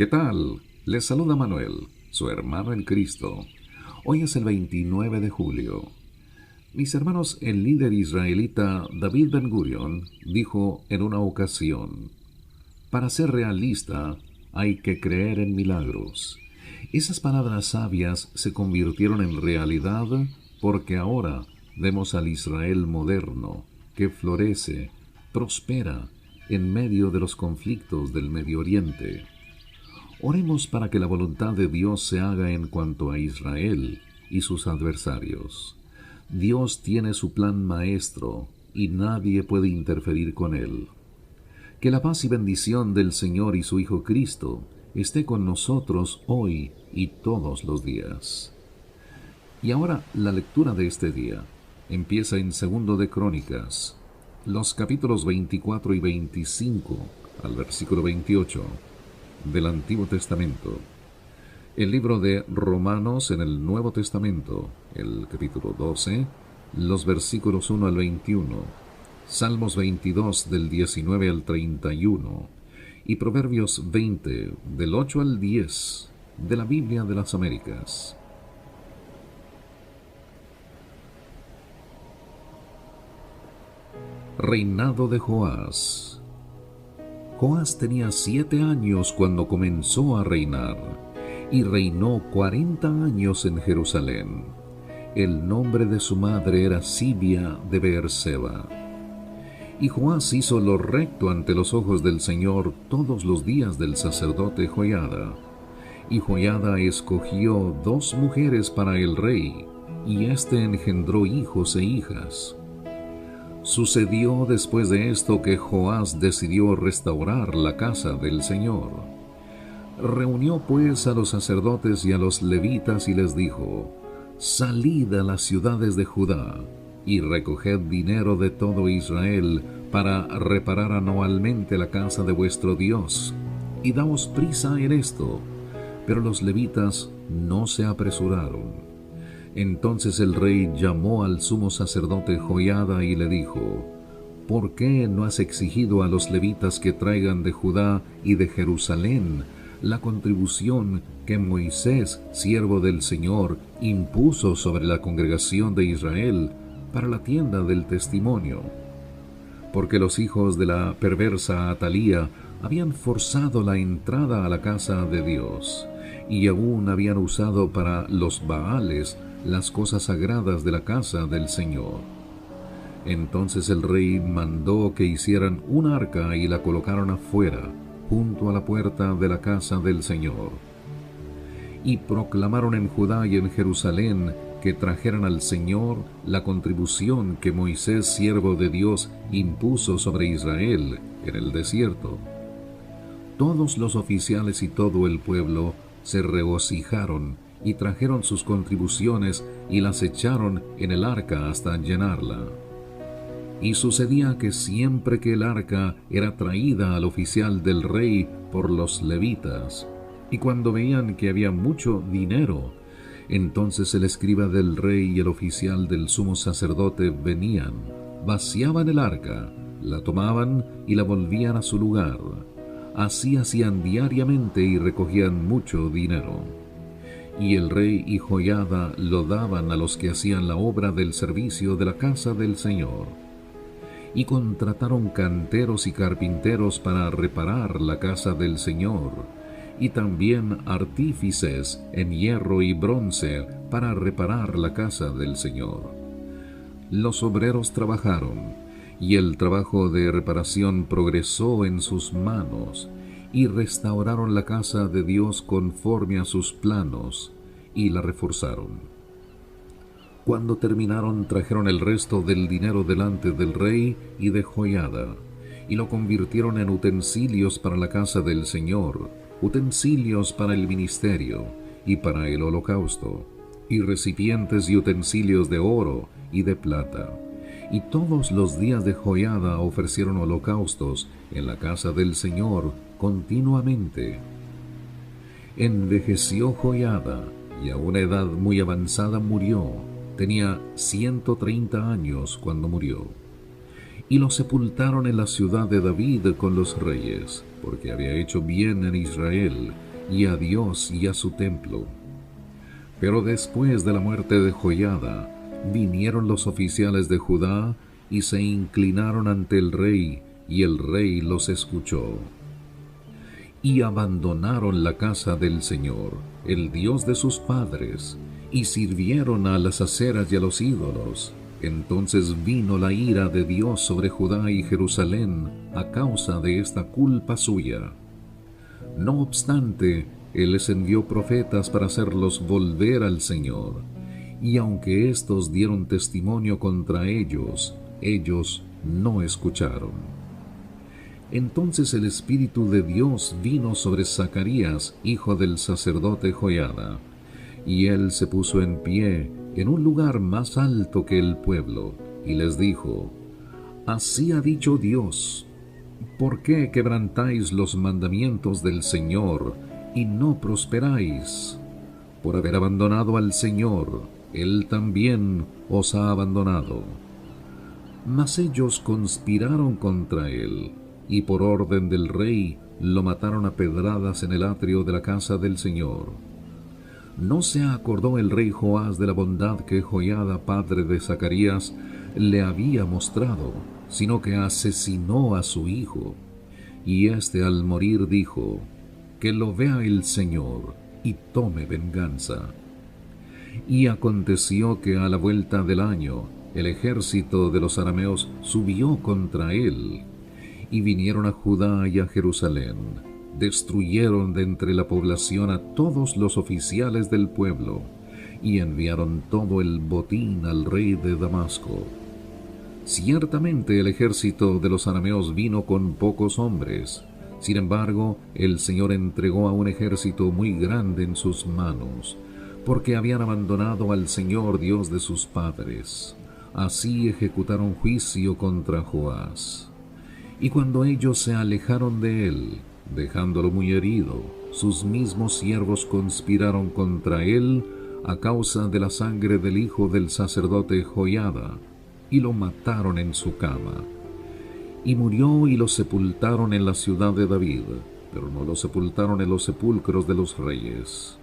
¿Qué tal? Les saluda Manuel, su hermano en Cristo. Hoy es el 29 de julio. Mis hermanos, el líder israelita David Ben-Gurion dijo en una ocasión: para ser realista, hay que creer en milagros. Esas palabras sabias se convirtieron en realidad porque ahora vemos al Israel moderno que florece, prospera en medio de los conflictos del Medio Oriente. Oremos para que la voluntad de Dios se haga en cuanto a Israel y sus adversarios. Dios tiene su plan maestro y nadie puede interferir con él. Que la paz y bendición del Señor y su Hijo Cristo esté con nosotros hoy y todos los días. Y ahora la lectura de este día empieza en Segundo de Crónicas, los capítulos 24 y 25 al versículo 28 del Antiguo Testamento. El libro de Romanos en el Nuevo Testamento, el capítulo 12, los versículos 1 al 21, Salmos 22 del 19 al 31 y Proverbios 20 del 8 al 10 de la Biblia de las Américas. Reinado de Joás. Joás tenía 7 años cuando comenzó a reinar, y reinó 40 años en Jerusalén. El nombre de su madre era Sibia de Beerseba. Y Joás hizo lo recto ante los ojos del Señor todos los días del sacerdote Joiada. Y Joiada escogió 2 mujeres para el rey, y éste engendró hijos e hijas. Sucedió después de esto que Joás decidió restaurar la casa del Señor. Reunió pues a los sacerdotes y a los levitas y les dijo: salid a las ciudades de Judá y recoged dinero de todo Israel para reparar anualmente la casa de vuestro Dios, y daos prisa en esto. Pero los levitas no se apresuraron. Entonces el rey llamó al sumo sacerdote Joiada y le dijo: ¿por qué no has exigido a los levitas que traigan de Judá y de Jerusalén la contribución que Moisés, siervo del Señor, impuso sobre la congregación de Israel para la tienda del testimonio? Porque los hijos de la perversa Atalía habían forzado la entrada a la casa de Dios, y aún habían usado para los Baales las cosas sagradas de la casa del Señor. Entonces el rey mandó que hicieran un arca y la colocaron afuera, junto a la puerta de la casa del Señor. Y proclamaron en Judá y en Jerusalén que trajeran al Señor la contribución que Moisés, siervo de Dios, impuso sobre Israel en el desierto. Todos los oficiales y todo el pueblo se regocijaron y trajeron sus contribuciones y las echaron en el arca hasta llenarla. Y sucedía que siempre que el arca era traída al oficial del rey por los levitas, y cuando veían que había mucho dinero, entonces el escriba del rey y el oficial del sumo sacerdote venían, vaciaban el arca, la tomaban y la volvían a su lugar. Así hacían diariamente y recogían mucho dinero. Y el rey y Joiada lo daban a los que hacían la obra del servicio de la casa del Señor. Y contrataron canteros y carpinteros para reparar la casa del Señor, y también artífices en hierro y bronce para reparar la casa del Señor. Los obreros trabajaron, y el trabajo de reparación progresó en sus manos, y restauraron la casa de Dios conforme a sus planos, y la reforzaron. Cuando terminaron, trajeron el resto del dinero delante del rey y de Joiada, y lo convirtieron en utensilios para la casa del Señor, utensilios para el ministerio y para el holocausto, y recipientes y utensilios de oro y de plata. Y todos los días de Joiada ofrecieron holocaustos en la casa del Señor continuamente. Envejeció Joiada, y a una edad muy avanzada murió. Tenía 130 años cuando murió. Y lo sepultaron en la ciudad de David con los reyes, porque había hecho bien en Israel, y a Dios y a su templo. Pero después de la muerte de Joiada, vinieron los oficiales de Judá y se inclinaron ante el rey, y el rey los escuchó. Y abandonaron la casa del Señor, el Dios de sus padres, y sirvieron a las aceras y a los ídolos. Entonces vino la ira de Dios sobre Judá y Jerusalén a causa de esta culpa suya. No obstante, Él les envió profetas para hacerlos volver al Señor, y aunque éstos dieron testimonio contra ellos, ellos no escucharon. Entonces el Espíritu de Dios vino sobre Zacarías, hijo del sacerdote Joiada, y él se puso en pie en un lugar más alto que el pueblo, y les dijo: Así ha dicho Dios, ¿por qué quebrantáis los mandamientos del Señor y no prosperáis? Por haber abandonado al Señor, Él también os ha abandonado. Mas ellos conspiraron contra Él, y por orden del rey lo mataron a pedradas en el atrio de la casa del Señor. No se acordó el rey Joás de la bondad que Joiada, padre de Zacarías, le había mostrado, sino que asesinó a su hijo. Y éste al morir dijo: Que lo vea el Señor y tome venganza. Y aconteció que a la vuelta del año el ejército de los arameos subió contra él, y vinieron a Judá y a Jerusalén. Destruyeron de entre la población a todos los oficiales del pueblo, y enviaron todo el botín al rey de Damasco. Ciertamente el ejército de los arameos vino con pocos hombres. Sin embargo, el Señor entregó a un ejército muy grande en sus manos, porque habían abandonado al Señor Dios de sus padres. Así ejecutaron juicio contra Joás. Y cuando ellos se alejaron de él, dejándolo muy herido, sus mismos siervos conspiraron contra él a causa de la sangre del hijo del sacerdote Joiada, y lo mataron en su cama. Y murió y lo sepultaron en la ciudad de David, pero no lo sepultaron en los sepulcros de los reyes.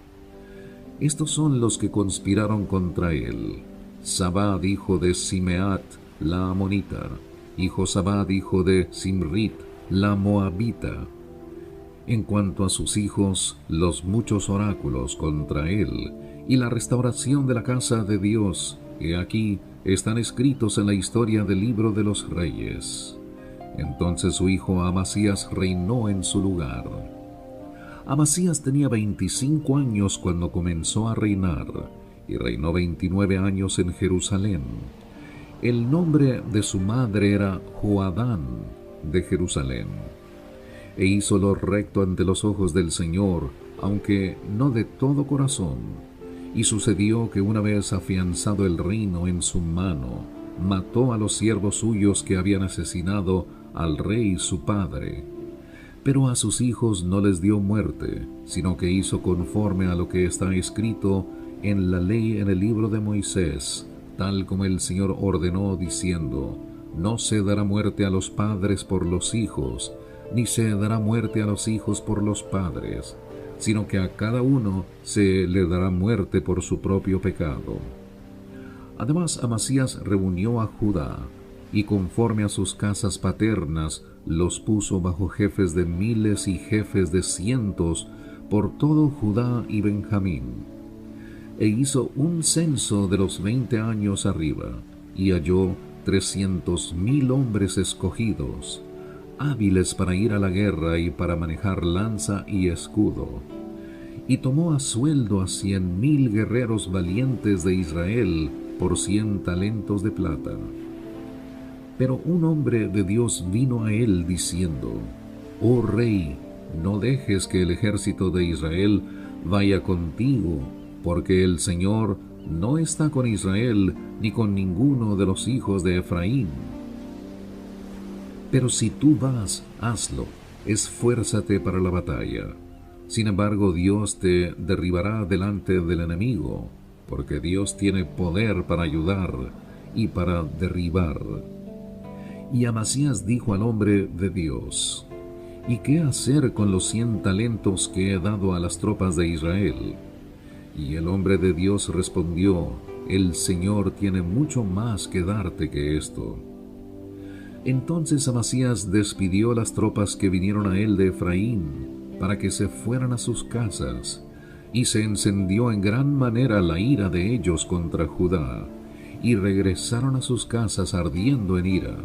Estos son los que conspiraron contra él: Zabad, hijo de Simeat, la amonita, y Josabad, hijo de Simrit, la moabita. En cuanto a sus hijos, los muchos oráculos contra él, y la restauración de la casa de Dios, he aquí, están escritos en la historia del libro de los reyes. Entonces su hijo Amasías reinó en su lugar. Amasías tenía 25 años cuando comenzó a reinar, y reinó 29 años en Jerusalén. El nombre de su madre era Joadán de Jerusalén. E hizo lo recto ante los ojos del Señor, aunque no de todo corazón. Y sucedió que una vez afianzado el reino en su mano, mató a los siervos suyos que habían asesinado al rey su padre. Pero a sus hijos no les dio muerte, sino que hizo conforme a lo que está escrito en la ley en el libro de Moisés, tal como el Señor ordenó, diciendo: No se dará muerte a los padres por los hijos, ni se dará muerte a los hijos por los padres, sino que a cada uno se le dará muerte por su propio pecado. Además, Amasías reunió a Judá, y conforme a sus casas paternas, los puso bajo jefes de miles y jefes de cientos por todo Judá y Benjamín. E hizo un censo de los 20 años arriba, y halló 300,000 hombres escogidos, hábiles para ir a la guerra y para manejar lanza y escudo. Y tomó a sueldo a 100,000 guerreros valientes de Israel por 100 talentos de plata. Pero un hombre de Dios vino a él diciendo: Oh rey, no dejes que el ejército de Israel vaya contigo, porque el Señor no está con Israel ni con ninguno de los hijos de Efraín. Pero si tú vas, hazlo, esfuérzate para la batalla. Sin embargo, Dios te derribará delante del enemigo, porque Dios tiene poder para ayudar y para derribar. Y Amasías dijo al hombre de Dios: ¿Y qué hacer con los 100 talentos que he dado a las tropas de Israel? Y el hombre de Dios respondió: El Señor tiene mucho más que darte que esto. Entonces Amasías despidió las tropas que vinieron a él de Efraín, para que se fueran a sus casas, y se encendió en gran manera la ira de ellos contra Judá, y regresaron a sus casas ardiendo en ira.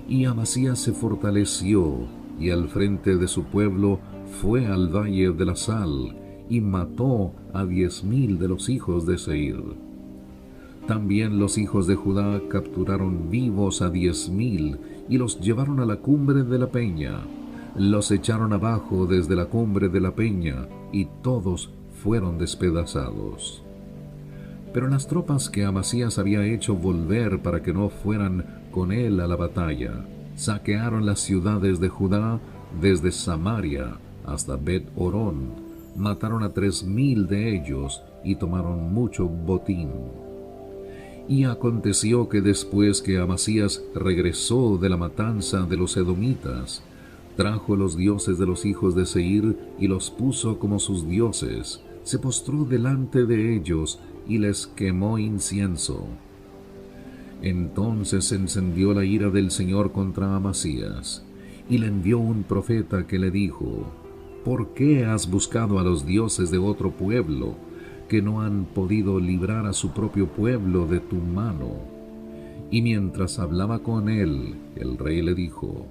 Y Amasías se fortaleció, y al frente de su pueblo fue al valle de la sal, y mató a 10,000 de los hijos de Seir. También los hijos de Judá capturaron vivos a 10,000 y los llevaron a la cumbre de la peña. Los echaron abajo desde la cumbre de la peña y todos fueron despedazados. Pero las tropas que Amasías había hecho volver para que no fueran con él a la batalla, saquearon las ciudades de Judá desde Samaria hasta Bet-Horón, mataron a 3,000 de ellos y tomaron mucho botín. Y aconteció que después que Amasías regresó de la matanza de los edomitas, trajo los dioses de los hijos de Seir y los puso como sus dioses, se postró delante de ellos y les quemó incienso. Entonces se encendió la ira del Señor contra Amasías, y le envió un profeta que le dijo: ¿Por qué has buscado a los dioses de otro pueblo, que no han podido librar a su propio pueblo de tu mano? Y mientras hablaba con él, el rey le dijo: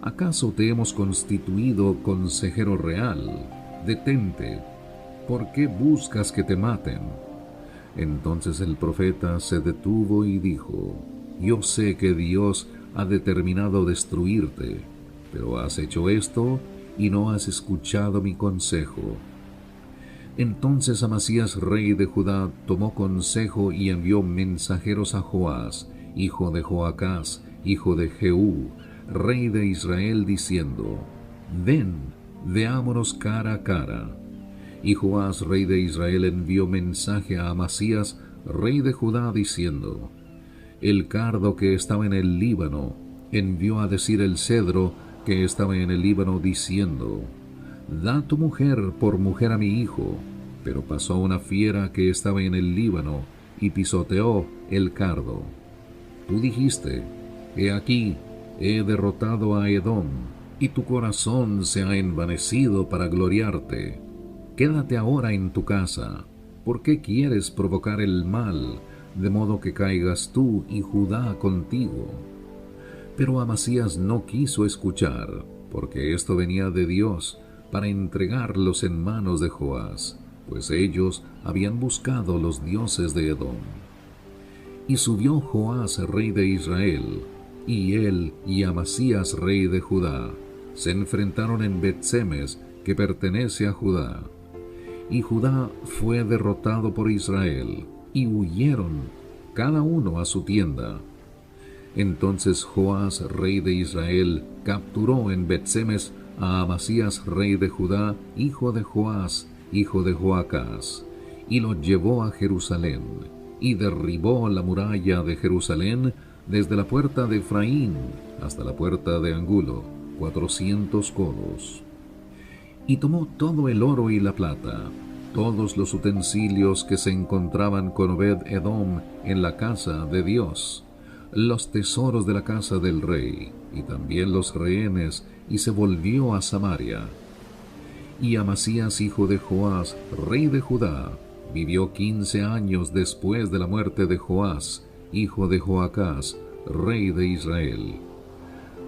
¿Acaso te hemos constituido consejero real? Detente, ¿por qué buscas que te maten? Entonces el profeta se detuvo y dijo: Yo sé que Dios ha determinado destruirte, pero has hecho esto y no has escuchado mi consejo. Entonces Amasías, rey de Judá, tomó consejo y envió mensajeros a Joás, hijo de Joacás, hijo de Jehú, rey de Israel, diciendo: Ven, veámonos cara a cara. Y Joás, rey de Israel, envió mensaje a Amasías, rey de Judá, diciendo: El cardo que estaba en el Líbano envió a decir el cedro que estaba en el Líbano, diciendo: Da tu mujer por mujer a mi hijo. Pero pasó una fiera que estaba en el Líbano y pisoteó el cardo. Tú dijiste: He aquí, he derrotado a Edom, y tu corazón se ha envanecido para gloriarte. Quédate ahora en tu casa. ¿Por qué quieres provocar el mal, de modo que caigas tú y Judá contigo? Pero Amasías no quiso escuchar, porque esto venía de Dios, para entregarlos en manos de Joás, pues ellos habían buscado los dioses de Edom. Y subió Joás, rey de Israel, y él y Amasías, rey de Judá, se enfrentaron en Bet-Semes, que pertenece a Judá. Y Judá fue derrotado por Israel, y huyeron, cada uno a su tienda. Entonces Joás, rey de Israel, capturó en Bet-Semes a Amasías, rey de Judá, hijo de Joás, hijo de Joacás, y lo llevó a Jerusalén, y derribó la muralla de Jerusalén desde la puerta de Efraín hasta la puerta de Angulo, 400 codos. Y tomó todo el oro y la plata, todos los utensilios que se encontraban con Obed-Edom en la casa de Dios, los tesoros de la casa del rey, y también los rehenes, y se volvió a Samaria. Y Amasías, hijo de Joás, rey de Judá, vivió 15 años después de la muerte de Joás, hijo de Joacás, rey de Israel.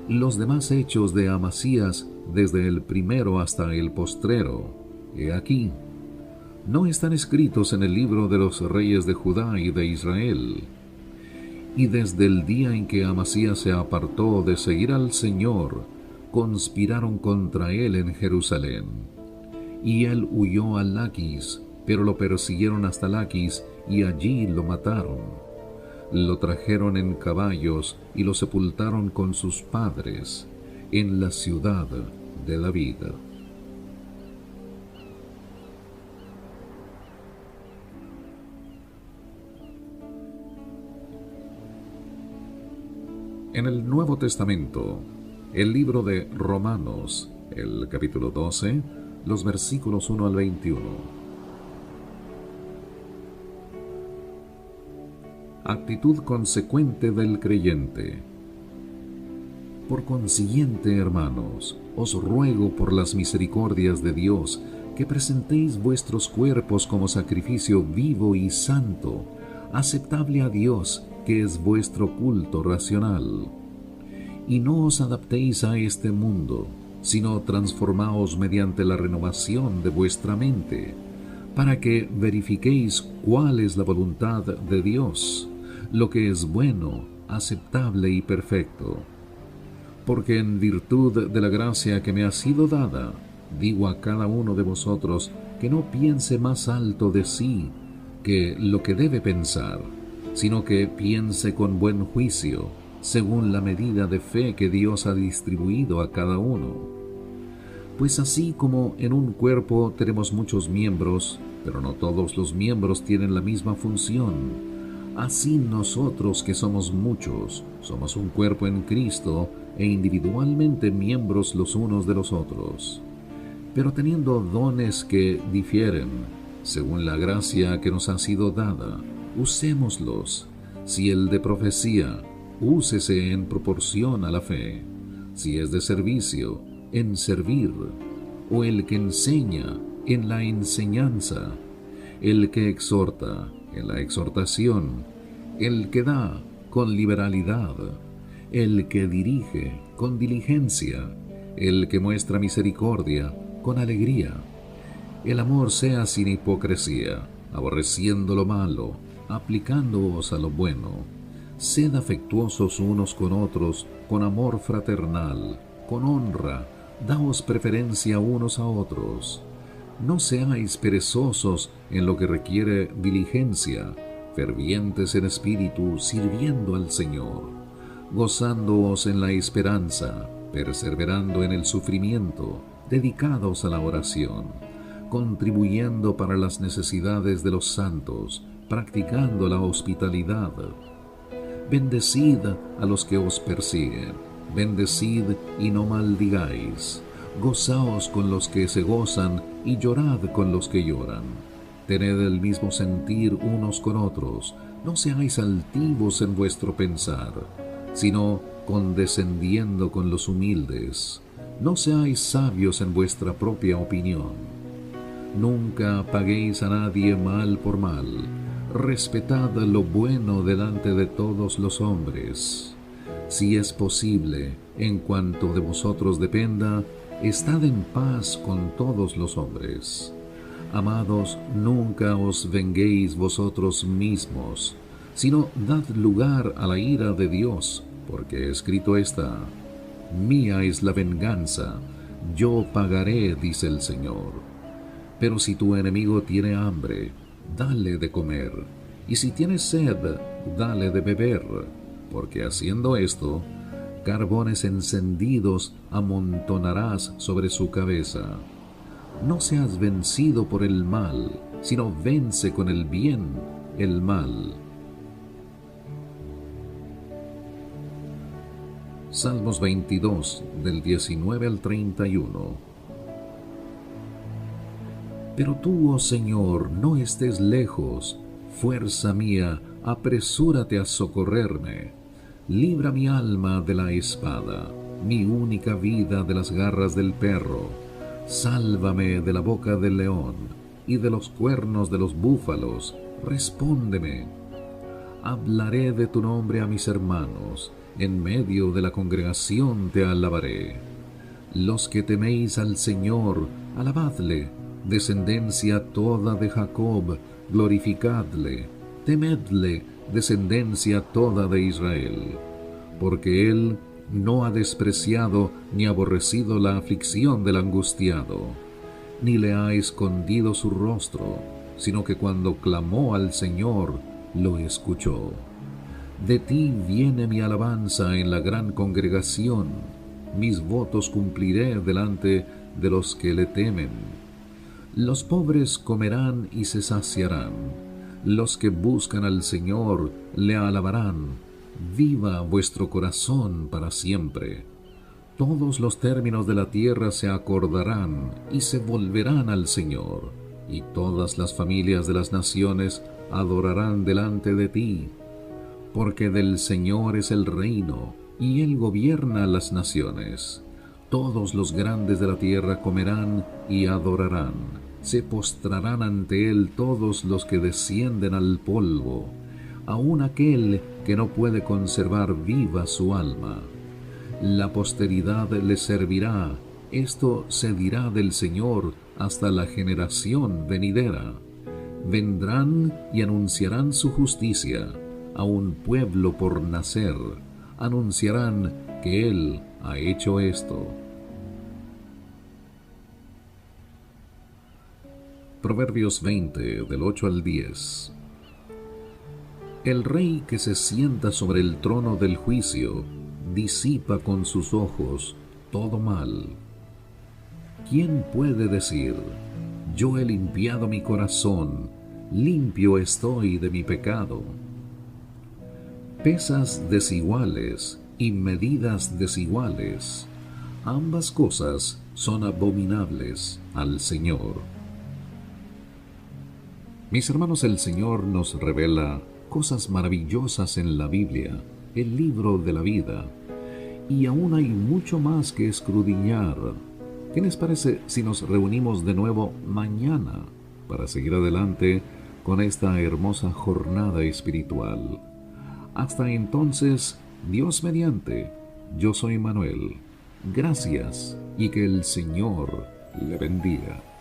Los demás hechos de Amasías, desde el primero hasta el postrero, he aquí, no están escritos en el libro de los reyes de Judá y de Israel. Y desde el día en que Amasías se apartó de seguir al Señor, conspiraron contra él en Jerusalén. Y él huyó a Laquis, pero lo persiguieron hasta Laquis, y allí lo mataron. Lo trajeron en caballos y lo sepultaron con sus padres en la ciudad de David. En el Nuevo Testamento El libro de Romanos, el capítulo 12, los versículos 1 al 21. Actitud consecuente del creyente. Por consiguiente, hermanos, os ruego por las misericordias de Dios que presentéis vuestros cuerpos como sacrificio vivo y santo, aceptable a Dios, que es vuestro culto racional. Y no os adaptéis a este mundo, sino transformaos mediante la renovación de vuestra mente, para que verifiquéis cuál es la voluntad de Dios, lo que es bueno, aceptable y perfecto. Porque en virtud de la gracia que me ha sido dada, digo a cada uno de vosotros que no piense más alto de sí que lo que debe pensar, sino que piense con buen juicio, según la medida de fe que Dios ha distribuido a cada uno. Pues así como en un cuerpo tenemos muchos miembros, pero no todos los miembros tienen la misma función, así nosotros que somos muchos, somos un cuerpo en Cristo e individualmente miembros los unos de los otros. Pero teniendo dones que difieren, según la gracia que nos ha sido dada, usémoslos. Si el de profecía, úsese en proporción a la fe. Si es de servicio, en servir. O el que enseña, en la enseñanza. El que exhorta, en la exhortación. El que da, con liberalidad. El que dirige, con diligencia. El que muestra misericordia, con alegría. El amor sea sin hipocresía, aborreciendo lo malo, aplicándoos a lo bueno. Sed afectuosos unos con otros, con amor fraternal, con honra, daos preferencia unos a otros. No seáis perezosos en lo que requiere diligencia, fervientes en espíritu, sirviendo al Señor, gozándoos en la esperanza, perseverando en el sufrimiento, dedicados a la oración, contribuyendo para las necesidades de los santos, practicando la hospitalidad. Bendecid a los que os persiguen, bendecid y no maldigáis. Gozaos con los que se gozan y llorad con los que lloran. Tened el mismo sentir unos con otros, no seáis altivos en vuestro pensar, sino condescendiendo con los humildes. No seáis sabios en vuestra propia opinión. Nunca paguéis a nadie mal por mal. Respetad lo bueno delante de todos los hombres. Si es posible, en cuanto de vosotros dependa, estad en paz con todos los hombres. Amados, nunca os venguéis vosotros mismos, sino dad lugar a la ira de Dios, porque escrito está: mía es la venganza, yo pagaré, dice el Señor. Pero si tu enemigo tiene hambre, dale de comer, y si tiene sed, dale de beber, porque haciendo esto, carbones encendidos amontonarás sobre su cabeza. No seas vencido por el mal, sino vence con el bien el mal. Salmos 22, del 19 al 31. Pero tú, oh Señor, no estés lejos. Fuerza mía, apresúrate a socorrerme. Libra mi alma de la espada, mi única vida de las garras del perro. Sálvame de la boca del león y de los cuernos de los búfalos. Respóndeme. Hablaré de tu nombre a mis hermanos. En medio de la congregación te alabaré. Los que teméis al Señor, alabadle. Descendencia toda de Jacob, glorificadle. Temedle, descendencia toda de Israel. Porque él no ha despreciado ni aborrecido la aflicción del angustiado, ni le ha escondido su rostro, sino que cuando clamó al Señor, lo escuchó. De ti viene mi alabanza en la gran congregación, mis votos cumpliré delante de los que le temen. Los pobres comerán y se saciarán, los que buscan al Señor le alabarán. Viva vuestro corazón para siempre. Todos los términos de la tierra se acordarán y se volverán al Señor, y todas las familias de las naciones adorarán delante de ti, porque del Señor es el reino, y Él gobierna las naciones. Todos los grandes de la tierra comerán y adorarán. Se postrarán ante Él todos los que descienden al polvo, aun aquel que no puede conservar viva su alma. La posteridad le servirá, esto se dirá del Señor hasta la generación venidera. Vendrán y anunciarán su justicia a un pueblo por nacer, anunciarán que Él ha hecho esto. Proverbios 20, del 8 al 10. El rey que se sienta sobre el trono del juicio disipa con sus ojos todo mal. ¿Quién puede decir, yo he limpiado mi corazón, limpio estoy de mi pecado? Pesas desiguales y medidas desiguales, ambas cosas son abominables al Señor. Mis hermanos, el Señor nos revela cosas maravillosas en la Biblia, el libro de la vida, y aún hay mucho más que escudriñar. ¿Qué les parece si nos reunimos de nuevo mañana para seguir adelante con esta hermosa jornada espiritual? Hasta entonces, Dios mediante, yo soy Manuel. Gracias y que el Señor le bendiga.